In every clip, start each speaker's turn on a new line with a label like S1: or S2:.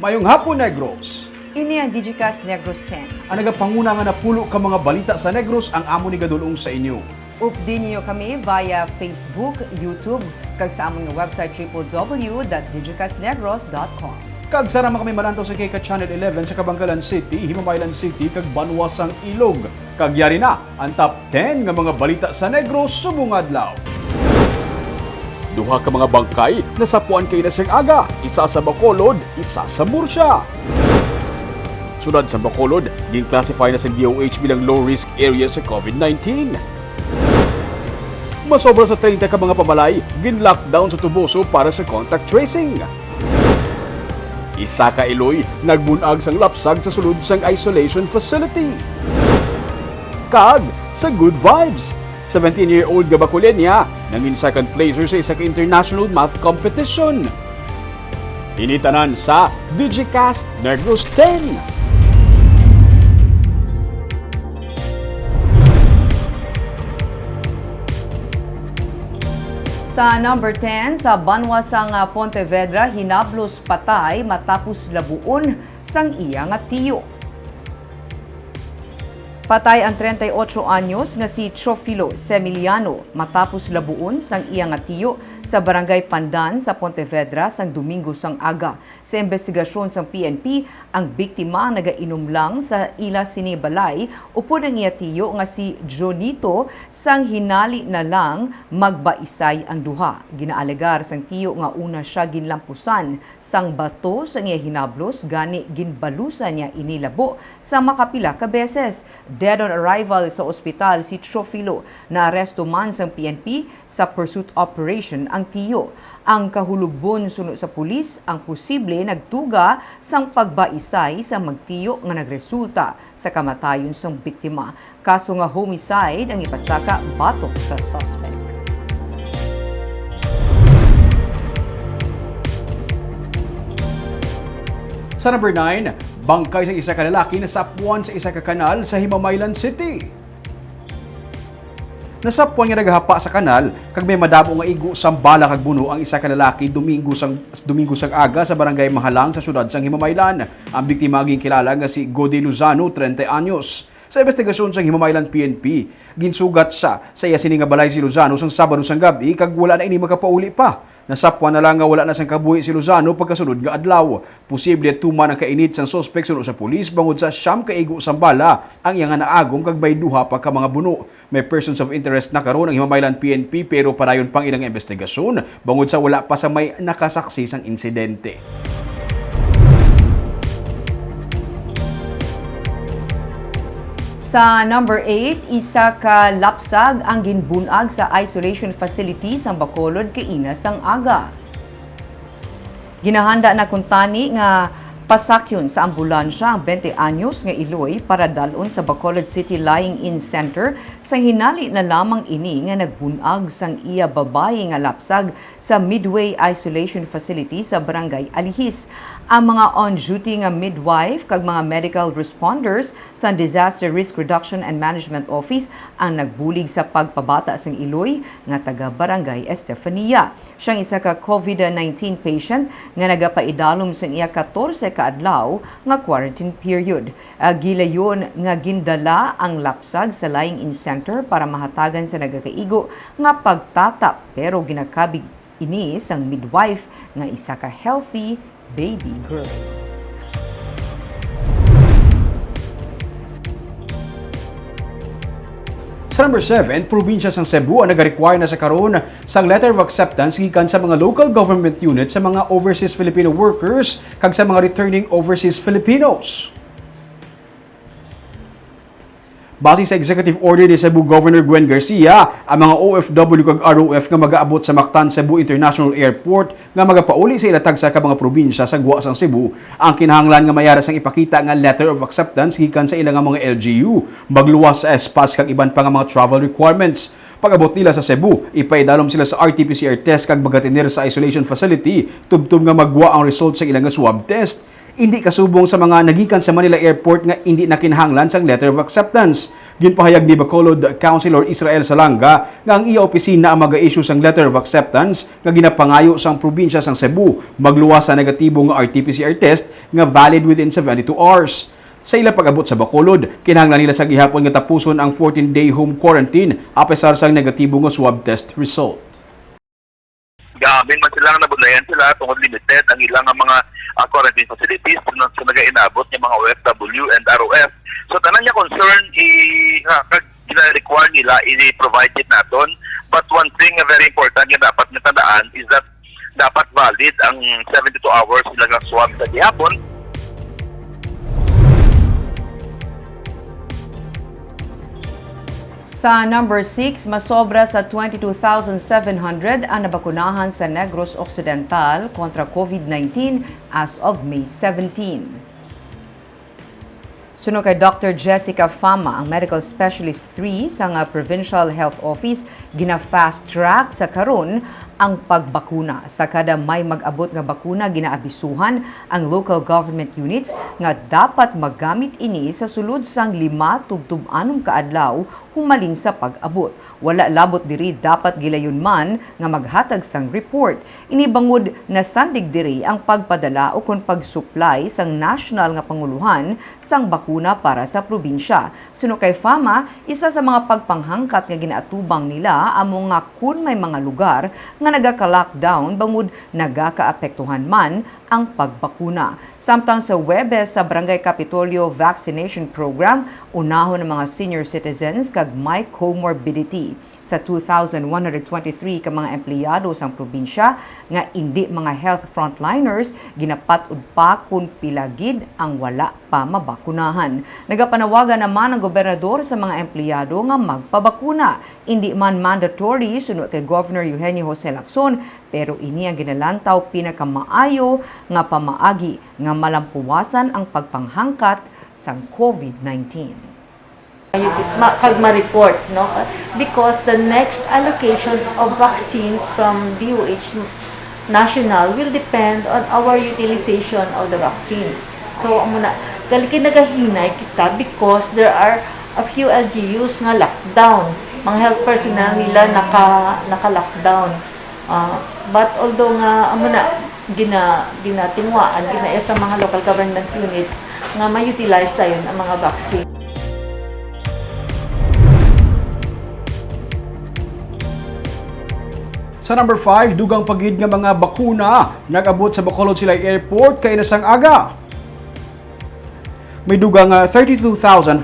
S1: Mayong hapon, Negros.
S2: Ini ang Digicast Negros 10.
S1: Ang nagapanguna nga napulo ka mga balita sa Negros ang amo ni gadulong sa inyo.
S2: Update niyo kami via Facebook, YouTube, kag sa among website www.digicastnegros.com.
S1: Kag sarama kami malantaw sa Kika Channel 11 sa Kabangkalan City, Himamaylan City, kag Banwasang Ilog. Kag yari na ang top 10 nga mga balita sa Negros subong adlaw. Duha ka mga bangkay nasapuan kay na sang aga, isa sa Bacolod, isa sa Murcia. Sunod sa Bacolod, din-classify na sa DOH bilang low-risk area sa COVID-19. Masobra sa 30 ka mga pabalay, gin-lockdown sa Tuboso para sa contact tracing. Isa ka Iloy, nagbunag sang lapsag sa sulod sang isolation facility. Kag sa Good Vibes, 17-year-old nga Bacolenia nangin second placer sa isa ka international math competition. Initanan sa Digicast Negros 10.
S2: Sa number 10, sa Banwasang Pontevedra, hinablos patay matapos labuon sang iya nga tiyo. Patay ang 38 anyos nga si Chofilo Semiliano matapos labuon sang iya nga tiyo sa barangay Pandan sa Pontevedra sang Domingo sang aga. Sa investigasyon sang PNP, ang biktima nagainom lang sa ila sinibalay upod ang iya tiyo nga si Jonito sang hinali na lang magbaisay ang duha. Ginaalegar sang tiyo nga una siya ginlampusan sang bato sang iya hinablos gani ginbalusan niya inilabo sa makapila ka beses. Dead on arrival sa ospital si Chofilo na aresto man sang PNP sa pursuit operation ang tiyo. Ang kahulugbon suno sa pulis ang posible nagtuga sang pagbaisay sa magtiyo nga nagresulta sa kamatayon sang biktima. Kaso nga homicide ang ipasaka batok sa suspect.
S1: Sa number 9, bangkay sa isa ka lalaki na sapuan sa isa ka kanal sa Himamaylan City. Nasapuan nga naghapa sa kanal kag may madamo nga igo sang bala kag buno ang isa ka lalaki Domingo sang aga sa barangay Mahalang sa syudad sang Himamaylan. Ang biktima kilala nga si Godi Luzano, 30 anyos. Sa investigasyon sa Himamaylan PNP, ginsugat sa iya sini nga balay si Luzano sang Sabado sang gabi kag wala na ini makapauli pa. Nasapuan na lang nga wala na sang kabuhi si Luzano pagkasunod nga adlaw. Posible tuman ang kainit sang sospek suno sa pulis bangod sa siyam kaigo sang bala ang iya nga naagom kag may duha pa ka mga buno. May persons of interest na karon ang Himamaylan PNP pero padayon pang ilang investigasyon bangod sa wala pa sa may nakasaksi sang insidente.
S2: Sa number 8, isa ka lapsag ang ginbunag sa isolation facility sa Bacolod kaina sang aga. Ginahanda na kuntani nga pasakyon sa ambulansya ang 20 anyos nga Iloy para dalon sa Bacolod City Lying-in Center sang hinali na lamang ini nga nagbunag sang iya babae nga lapsag sa Midway Isolation Facility sa Barangay Alihis. Ang mga on-duty nga midwife kag mga medical responders sa Disaster Risk Reduction and Management Office ang nagbulig sa pagpabata sang Iloy nga taga Barangay Estefania. Siyang isa ka COVID-19 patient nga nagapaidalom sang iya 14 kaadlaw nga quarantine period. Gilayon nga gindala ang lapsag sa lying-in center para mahatagan sa nagakaigo nga pagtatap pero ginakabig ini sang midwife nga isa ka healthy baby girl.
S1: Sa number 7, probinsya sang Cebu ang nag-require na sa karon sang letter of acceptance gikan sa mga local government units sa mga overseas Filipino workers kag sa mga returning overseas Filipinos. Base sa executive order ni Cebu Governor Gwen Garcia, ang mga OFW kag ROF nga mag-aabot sa Mactan Cebu International Airport nga magapauli sa ilatag sa mga probinsya sa guwa sang Cebu, ang kinahanglan nga mayara sang ipakita nga letter of acceptance gikan sa ilang mga LGU, magluwas sa espas kag iban pa nga mga travel requirements. Pag-abot nila sa Cebu, ipaidalom sila sa RT-PCR test kag magatinir sa isolation facility tubtub nga magwa ang result sa ilang swab test. hindi kasubong sa mga nagikan sa Manila Airport nga hindi nakinahanglan sang letter of acceptance. Ginpahayag ni Bacolod Councilor Israel Salanga nga ang iya opisina ang mag-issue sang letter of acceptance nga ginapangayo sang probinsya sang Cebu magluwas sa negatibo nga RT-PCR test nga valid within 72 hours. Sa ila pag-abot sa Bacolod, kinahanglan nila sa gihapon nga tapuson ang 14-day home quarantine apesar sang negatibo nga swab test result.
S3: Gamin man sila nga nabudlayan sila tungod limited ang ilang mga quarantine facilities na sa nagainabot ng mga OFW and ROF. So tanan niya concern gina-require nila i-provide it naton. But one thing na very important nga dapat natandaan is that dapat valid ang 72 hours sila nga swab sa gihapon.
S2: Sa number 6, masobra sa 22,700 ang nabakunahan sa Negros Occidental kontra COVID-19 as of May 17. Sunod kay Dr. Jessica Fama, ang Medical Specialist 3 sa Provincial Health Office, gina-fast track sa karon ang pagbakuna. Sa kada may mag-abot nga bakuna, ginaabisuhan ang local government units nga dapat magamit ini sa sulod sang 5 tubtub-anom kaadlaw humalin sa pag-abot. Wala labot diri dapat gilayon man nga maghatag sang report. Inibangod na sandig diri ang pagpadala o kon pag-supply sang national nga panguluhan sang bakuna para sa probinsya. Suno kay Fama, isa sa mga pagpanghangkat nga ginaatubang nila amo nga kun may mga lugar nga nagaka-lockdown bangod nagaka-apektuhan man ang pagbakuna. Samtang sa Webes sa Barangay Kapitolyo Vaccination Program, unahon ng mga senior citizens kag may comorbidity. Sa 2,123 ka mga empleyado sang probinsya nga indi mga health frontliners, ginapatud pa kung pilagid ang wala pa mabakunahan. Nagapanawagan naman ang gobernador sa mga empleyado nga magpabakuna. Hindi man mandatory sunod kay Governor Eugenio Jose Lacson, pero ini ang ginalantaw pinakamaayo nga pamaagi nga malampuwasan ang pagpanghangkat sang COVID-19.
S4: Kag ma-report, no? Because the next allocation of vaccines from DOH national will depend on our utilization of the vaccines. So, muna, galikin nagahinay kita because there are a few LGUs nga lockdown. Mga health personnel nila naka-lockdown. But although nga, muna, ginatinwaan, sa mga local government units nga ma-utilize tayo ang mga vaccine.
S1: Sa number 5, dugang pagid nga mga bakuna nag-abot sa Bacolod Silay Airport kay nasang aga. May dugang 32,400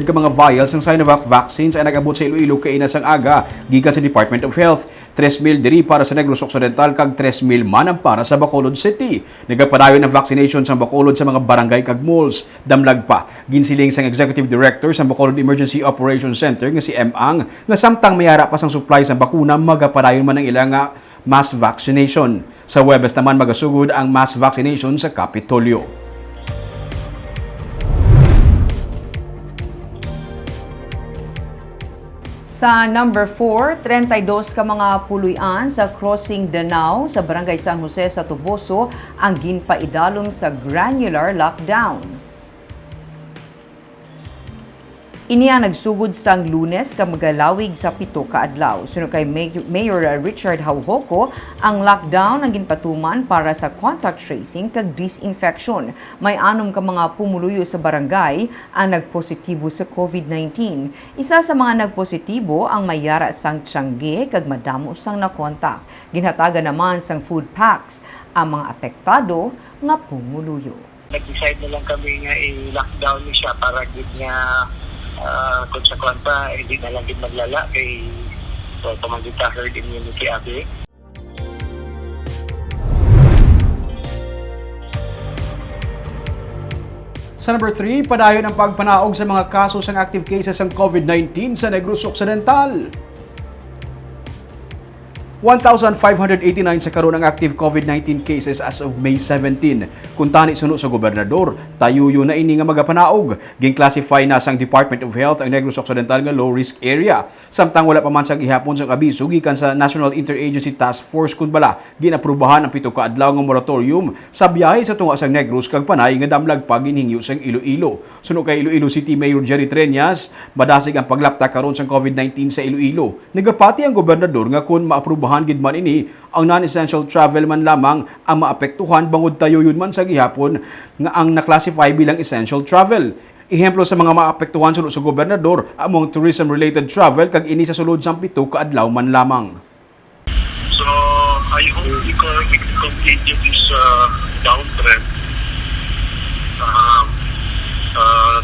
S1: ka mga vials ng Sinovac vaccines ay nag-abot sa Iloilo kay nasang aga gikan sa Department of Health. 3,000 diri para sa Negros Occidental kag 3,000 man ang para sa Bacolod City. Nagapadayon ng vaccination sa Bacolod sa mga barangay kag malls. Damlag pa ginsiling sang Executive Director sa Bacolod Emergency Operations Center nga si M. Ang nga samtang mayara pa sang supply sa bakuna magapadayon man ang ilang mass vaccination. Sa Webes naman magasugod ang mass vaccination sa Kapitolyo.
S2: Sa number 4, 32 ka mga puluyan sa Crossing Danao sa Barangay San Jose sa Tuboso ang ginpaidalom sa granular lockdown. Ini ang nagsugod sang Lunes ka magalawig sa 7 ka adlaw. Sunod kay Mayor Richard Hauhoko, ang lockdown ang ginpatuman para sa contact tracing kag disinfection. May 6 ka mga pumuluyo sa barangay ang nagpositibo sa COVID-19. Isa sa mga nagpositibo ang mayara sang Tiangge kag madamo sang nakontak. Ginhatagan naman sang food packs ang mga apektado nga pumuluyo.
S5: Nag-decide na lang kami nga i-lockdown siya para gid nga kung sa kwanta, hindi na lang din maglala kay pamagita herd immunity abi.
S1: Sa number 3, padayon ang pagpanaog sa mga kaso sang active cases ng COVID-19 sa Negros Occidental. 1,589 sa karon ang active COVID-19 cases as of May 17. Kung tani suno sa gobernador, tayuyo na ini nga magapanaog. Gin-classify na sang Department of Health ang Negros Occidental nga low-risk area. Samtang wala pa man sa gihapon sang abiso gikan sa National Interagency Task Force kun bala, ginaprubahan ang 7 ka adlaw nga moratorium sa biyahe sa tunga sang Negros kag Panay nga damlag pa ginhingyo sang Iloilo. Suno kay Iloilo City Mayor Jerry Treñas, madasig ang paglapta karon sang COVID-19 sa Iloilo. Nagapati ang gobernador nga kun maaprubahan gid man ini ang non-essential travel man lamang ang maapektuhan bangod tayuyon man sa gihapon nga ang na-classify bilang essential travel. Ehemplo sa mga maapektuhan sulod sa gobernador among tourism-related travel kag ini sa sulod sang 7 ka adlaw man lamang.
S5: So, I hope we can continue this downtrend.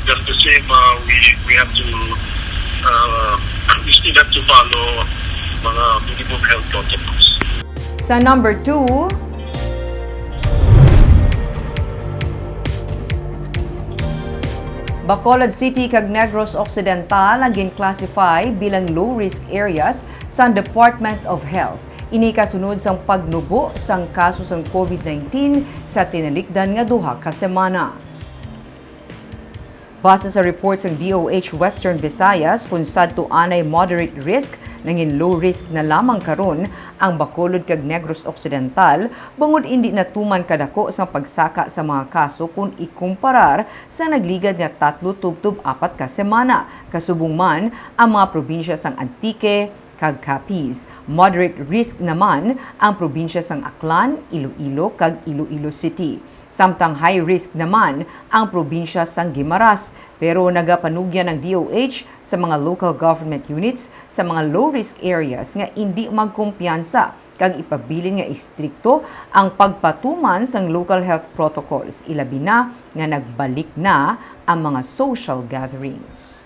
S5: Just the same, we have to, we still have to follow mga minimum health protocols.
S2: Sa number 2, Bacolod City kag Negros Occidental ang gin-classify bilang low-risk areas sa Department of Health. Ini kasunod sang pagnubo sang kaso sang COVID-19 sa tinalikdan nga duha ka semana. Base sa reports ng DOH Western Visayas, kung sadto anay moderate risk, nangin low risk na lamang karon ang Bacolod kag Negros Occidental, bangod hindi natuman kadako sa pagsaka sa mga kaso kung ikumparar sa nagligad nga 3 tubtub 4 ka semana. Kasubong man ang mga probinsya sang Antique kag Capiz. Moderate risk naman ang probinsya sang Aklan, Iloilo kag Iloilo City. Samtang high risk naman ang probinsya sang Guimaras. Pero nagapanugyan ng DOH sa mga local government units sa mga low-risk areas nga hindi magkumpiyansa kag ipabilin nga istrikto ang pagpatuman sang local health protocols. Ilabi na nga nagbalik na ang mga social gatherings.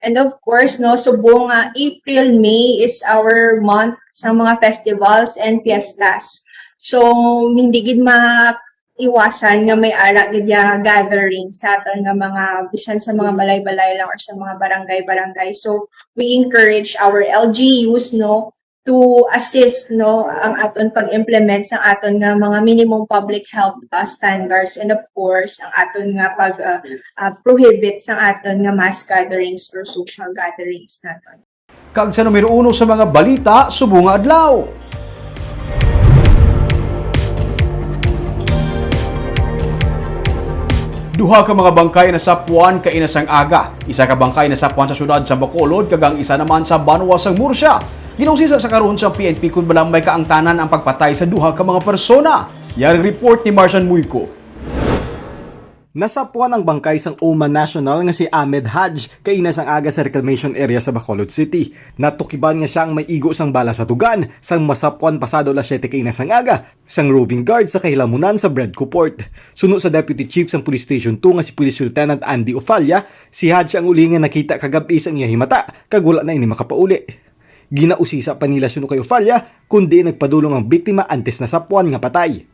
S6: And of course, no, subong April, May is our month sa mga festivals and fiestas. So, hindi gid iwasan nga may ara gadya gathering sa aton nga mga bisan sa mga balay-balay lang or sa mga barangay-barangay. So we encourage our LGUs no to assist no ang aton pag-implement sa aton nga mga minimum public health standards, and of course ang aton nga pag prohibit sa aton nga mass gatherings or social gatherings naton.
S1: Kag sa numero 1 sa mga balita subong nga adlaw. Duha ka mga bangkay na sapuan kainasang aga. Isa ka bangkay na sapuan sa syudad sa Bacolod kag ang isa naman sa Banwa sang Murcia. Ginusisa sa karon sa PNP kun balang may kaangtanan ang pagpatay sa duha ka mga persona. Yang report ni Marcian Muico.
S7: Nasapuan ang bangkay sang Oman National nga si Ahmed Haj kainas ang aga sa reclamation area sa Bacolod City. Natukiban nga siyang may igo sang bala sa tugan sang masapuan pasado la 7 kainas ang aga sang roving guard sa kahilamunan sa Bredco Port. Suno sa Deputy Chief sang Police Station 2 nga si Police Lieutenant Andy Ofalia, si Haj ang uli nga nakita kagabi sang iya himata kag wala na ini makapauli. Ginausisa pa nila suno kay Ofalia kundi nagpadulong ang biktima antes na sapuan nga patay.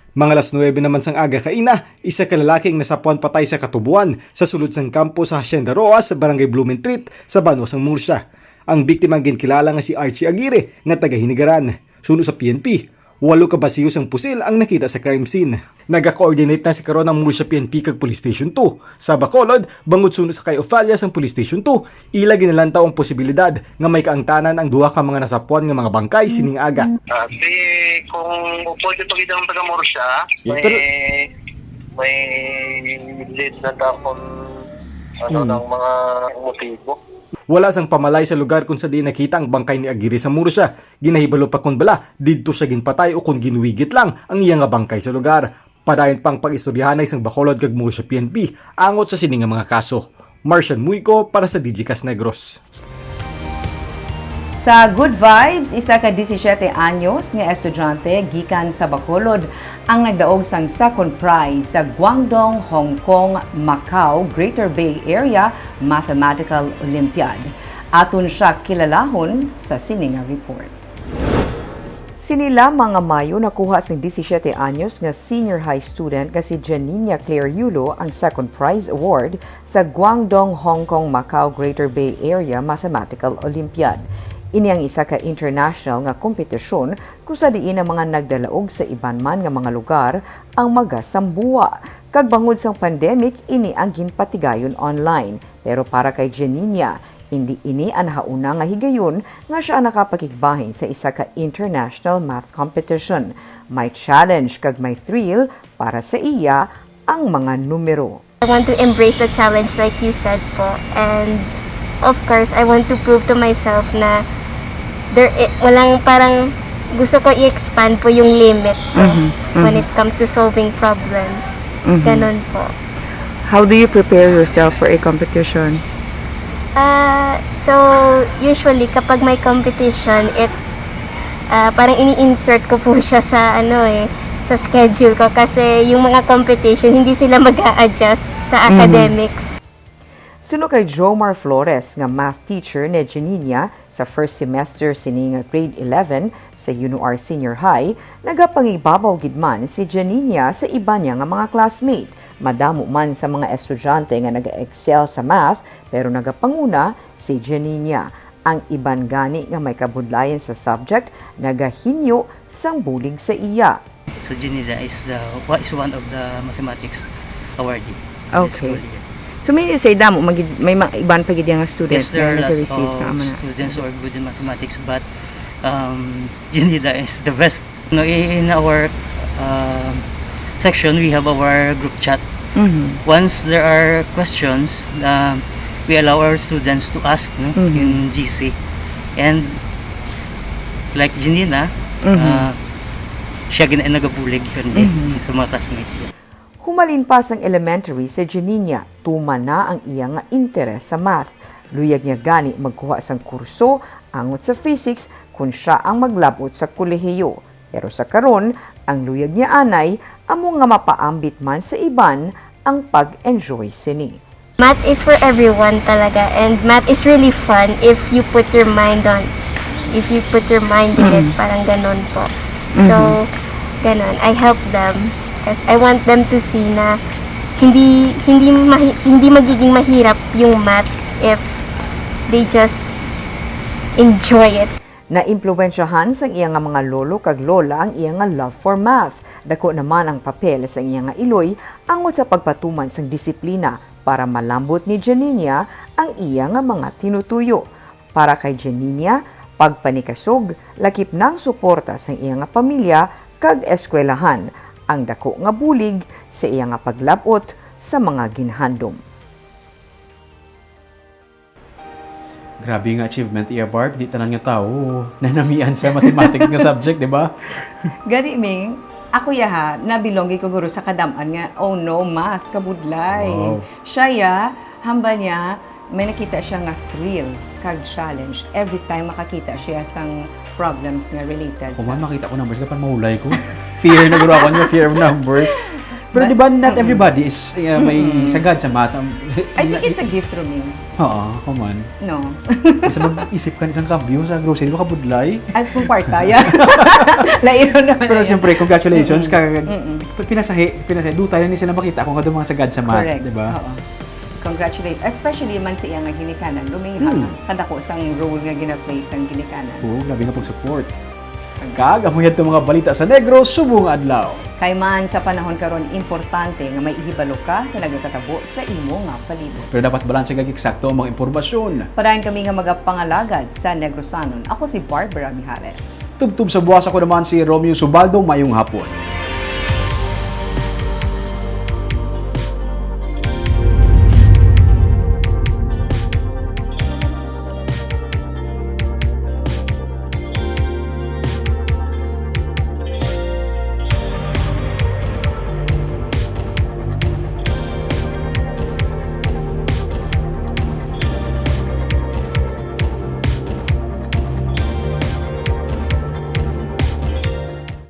S7: Mga alas 9 naman sang aga kaina, isa ka lalaking nasapuan patay sa katubuan sa sulod sang kampo sa Hacienda Roas sa Barangay Blumentritt sa Banwa sang Murcia. Ang biktima ginkilala nga si Archie Aguirre nga taga Hinigaran. Suno sa PNP, 8 ka basiyos ang pusil ang nakita sa crime scene. Naga-coordinate na si karon ang Murcia PNP kag Police Station 2. Sa Bacolod, bangod suno sa kay Ofalia sang Police Station 2, ila ginalantaw ang posibilidad nga may kaangtanan ang duha ka mga nasapuan nga mga bangkay sining aga.
S5: Kung pwede ito kita ng taga Murcia, may lead na tapon ng mga motibo.
S7: Wala sang pamalay sa lugar kung sa di nakita ang bangkay ni Aguirre sa Murcia. Ginahibalo pa kun bala didto siya ginpatay o kung ginuwigit lang ang iya nga bangkay sa lugar. Padayon pang pag-istoryahanay sang Bacolod kag Murcia PNP angot sa sining nga mga kaso. Marcian Muico para sa Digicast Negros.
S2: Sa Good Vibes, isa ka 17 anyos nga estudyante gikan sa Bacolod ang nagdaog sang second prize sa Guangdong, Hong Kong, Macau, Greater Bay Area Mathematical Olympiad. Aton siya kilalahon sa sining nga report. Sinila mga Mayo nakuha sang 17 anyos nga senior high student nga si Janina Claire Yulo ang second prize award sa Guangdong, Hong Kong, Macau, Greater Bay Area Mathematical Olympiad. Ini ang isa ka international nga kompetisyon kung sa diin ang mga nagdalaog sa iban man nga mga lugar ang magasambuwa. Kag bangod sang pandemic, ini ang ginpatigayon online. Pero para kay Janina, hindi ini ang hauna nga higayon nga siya nakapakigbahin sa isa ka international math competition. May challenge kag may thrill para sa iya ang mga numero.
S8: I want to embrace the challenge like you said po, and of course I want to prove to myself na walang parang gusto ko i-expand po yung limit po when it comes to solving problems. Ganon po.
S2: How do you prepare yourself for a competition?
S8: So usually kapag may competition, parang ini-insert ko po siya sa sa schedule ko kasi yung mga competition hindi sila mag-a-adjust sa academics.
S2: Suno kay Jomar Flores nga math teacher ni Janina sa first semester sini nga grade 11 sa UNOR Senior High, nagapangibabaw gid man si Janina sa iba niya nga mga classmate. Madamo man sa mga estudyante nga naga-excel sa math pero nagapanguna si Janina. Ang iban gani nga may kabudlayan sa subject nagahinyo sang bulig sa iya.
S9: So Janina is one of the mathematics awardee.
S2: Okay. So may say damo may mga iban pa gid nga students
S9: Yes, there are
S2: na
S9: lots
S2: nag-receive sa
S9: of
S2: amana.
S9: students who are good in mathematics, but Janina is the best. No, in our section, we have our group chat. Once there are questions, we allow our students to ask in GC. And like Janina, siya nagabulig kundi sa mga classmates niya.
S2: Humalin pa sang elementary sa Janina, tuma na ang iya nga interes sa math. Luyag niya gani magkuha sang kurso angot sa physics kung siya ang maglabot sa kolehiyo. Pero sa karon, ang luyag niya anay amo nga mapaambit man sa iban ang pag-enjoy sini.
S8: Math is for everyone talaga, and math is really fun if you put your mind in it, parang ganon po. So, ganon, I help them. I want them to see na hindi magiging mahirap yung math if they just enjoy it.
S2: Naimpluwensyahan sang iya nga mga lolo kag lola ang iya nga love for math. Dako naman ang papel sang iya nga iloy angot sa pagpatuman sang disiplina para malambot ni Janina ang iya nga mga tinutuyo. Para kay Janina, pagpanikasog, lakip ng suporta sang iya nga pamilya kag eskwelahan, ang dako nga bulig sa iya nga paglabot sa mga ginhandom.
S1: Grabe nga achievement iya, Barb. Di tanan nga tao nanamian sa mathematics nga subject, di ba?
S2: Gani Ming, ako yaha, nabilonggi ko guro sa kadaman nga, oh no, math, kabudlay.
S1: Wow.
S2: Siya ya, hamba niya, may nakita siya nga thrill, kag challenge. Every time makakita siya sang problems nga related
S1: Kung man makita ko numbers, dapat mahulay ko. Fear na guro ako niya, fear of numbers. Pero di ba not everybody is may sagad sa math?
S2: I think it's a gift from me.
S1: Oo, come on.
S2: No.
S1: Kasi mag-isip ka isang cambio sa grocery, makabudlay.
S2: Ay, kung kwarta, ya. Lairo naman.
S1: Pero siyempre, congratulations. Pinasahe, doon tayo na sila makita kung ano mga sagad sa math,
S2: Correct.
S1: di ba?
S2: Oo. Congratulate. Especially man siya nga ginikanan. Luminghang kadako sang role nga gina-play sang ginikanan.
S1: Oo, labi nga pag-support. Kagamuyan itong mga balita sa Negros, subong adlaw.
S2: Kay man sa panahon karon importante nga may ihibalo ka sa nagakatabo sa imo nga palibot.
S1: Pero dapat balanse kag eksakto ang mga impormasyon.
S2: Parayan kami nga magapangalagad sa Negrosanon. Ako si Barbara Mijares.
S1: Tubtub sa buwas ako naman si Romeo Subaldo, mayong hapon.